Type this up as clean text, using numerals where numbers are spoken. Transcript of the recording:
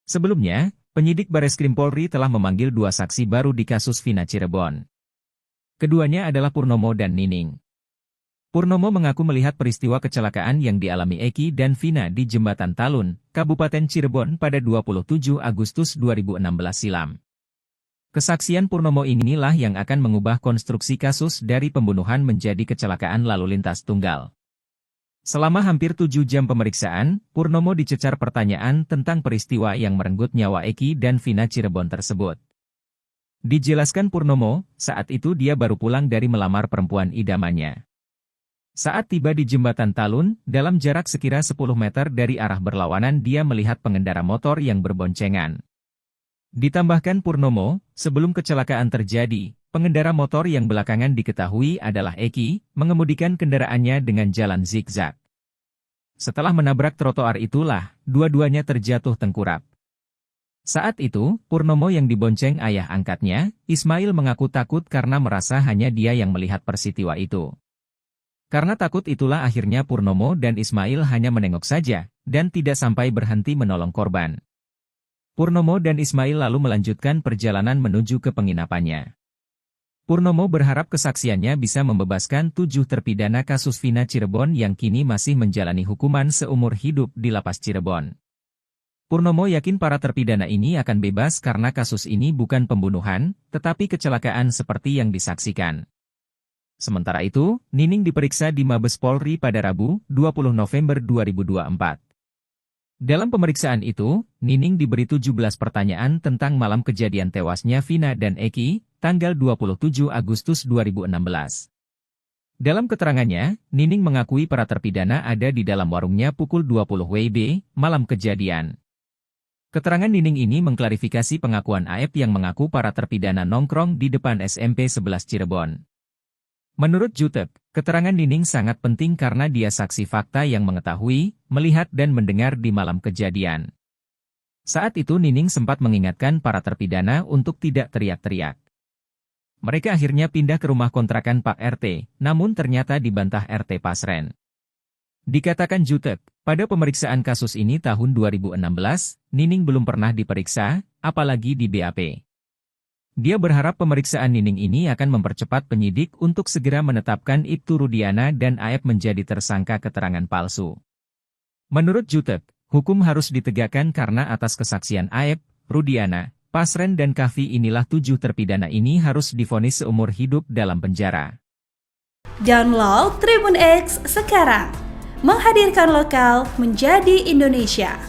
Sebelumnya, penyidik Bareskrim Polri telah memanggil dua saksi baru di kasus Vina Cirebon. Keduanya adalah Purnomo dan Nining. Purnomo mengaku melihat peristiwa kecelakaan yang dialami Eki dan Vina di Jembatan Talun, Kabupaten Cirebon pada 27 Agustus 2016 silam. Kesaksian Purnomo inilah yang akan mengubah konstruksi kasus dari pembunuhan menjadi kecelakaan lalu lintas tunggal. Selama hampir 7 jam pemeriksaan, Purnomo dicecar pertanyaan tentang peristiwa yang merenggut nyawa Eki dan Vina Cirebon tersebut. Dijelaskan Purnomo, saat itu dia baru pulang dari melamar perempuan idamannya. Saat tiba di Jembatan Talun, dalam jarak sekira 10 meter dari arah berlawanan dia melihat pengendara motor yang berboncengan. Ditambahkan Purnomo, sebelum kecelakaan terjadi, pengendara motor yang belakangan diketahui adalah Eki, mengemudikan kendaraannya dengan jalan zigzag. Setelah menabrak trotoar itulah, dua-duanya terjatuh tengkurap. Saat itu, Purnomo yang dibonceng ayah angkatnya, Ismail mengaku takut karena merasa hanya dia yang melihat peristiwa itu. Karena takut itulah akhirnya Purnomo dan Ismail hanya menengok saja, dan tidak sampai berhenti menolong korban. Purnomo dan Ismail lalu melanjutkan perjalanan menuju ke penginapannya. Purnomo berharap kesaksiannya bisa membebaskan 7 terpidana kasus Vina Cirebon yang kini masih menjalani hukuman seumur hidup di Lapas Cirebon. Purnomo yakin para terpidana ini akan bebas karena kasus ini bukan pembunuhan, tetapi kecelakaan seperti yang disaksikan. Sementara itu, Nining diperiksa di Mabes Polri pada Rabu, 20 November 2024. Dalam pemeriksaan itu, Nining diberi 17 pertanyaan tentang malam kejadian tewasnya Vina dan Eki, tanggal 27 Agustus 2016. Dalam keterangannya, Nining mengakui para terpidana ada di dalam warungnya pukul 20 WIB, malam kejadian. Keterangan Nining ini mengklarifikasi pengakuan Aep yang mengaku para terpidana nongkrong di depan SMP 11 Cirebon. Menurut Jutek, keterangan Nining sangat penting karena dia saksi fakta yang mengetahui, melihat dan mendengar di malam kejadian. Saat itu Nining sempat mengingatkan para terpidana untuk tidak teriak-teriak. Mereka akhirnya pindah ke rumah kontrakan Pak RT, namun ternyata dibantah RT Pasren. Dikatakan Jutek, pada pemeriksaan kasus ini tahun 2016, Nining belum pernah diperiksa, apalagi di BAP. Dia berharap pemeriksaan Nining ini akan mempercepat penyidik untuk segera menetapkan Ibtu Rudiana dan Aep menjadi tersangka keterangan palsu. Menurut Jutek, hukum harus ditegakkan karena atas kesaksian Aep, Rudiana, Pasren dan Kavi inilah 7 terpidana ini harus divonis seumur hidup dalam penjara. Download Tribun X sekarang, menghadirkan lokal menjadi Indonesia.